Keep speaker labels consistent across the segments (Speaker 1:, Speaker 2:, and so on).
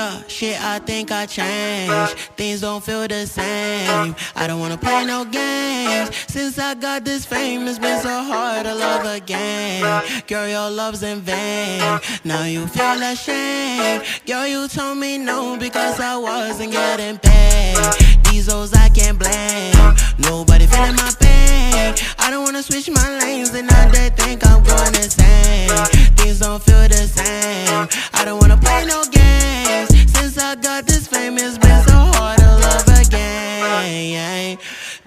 Speaker 1: Yeah, shit, I think I changed. Things don't feel the same. I don't wanna play no games. Since I got this fame, it's been so hard to love again. Girl, your love's in vain. Now you feel ashamed. Girl, you told me no because I wasn't getting paid. These hoes I can't blame. Nobody feeling my pain. I don't wanna switch my lanes and now they think I'm going insane. Things don't feel the same. I don't wanna play no games. Since I got this fame, it's been so hard to love again.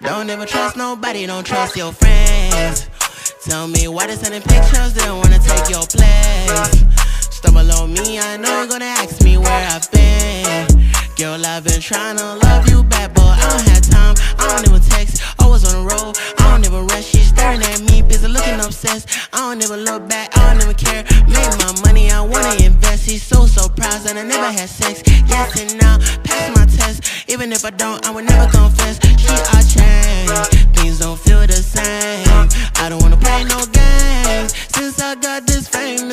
Speaker 1: Don't ever trust nobody, don't trust your friends. Tell me why they sending pictures, they don't wanna take your place. Stumble on me, I know you're gonna ask me where I've been. Girl, I've been trying to love you back, but I don't have time, I don't even text. Always on the road, I don't even rush. She's staring at me, busy looking obsessed. I don't ever look back, I don't even care. Make my money, I wanna invest. She's so proud that I never had sex. Yes and now, pass my test. Even if I don't, I would never confess. I changed, things don't feel the same. I don't wanna play no games. Since I got this fame,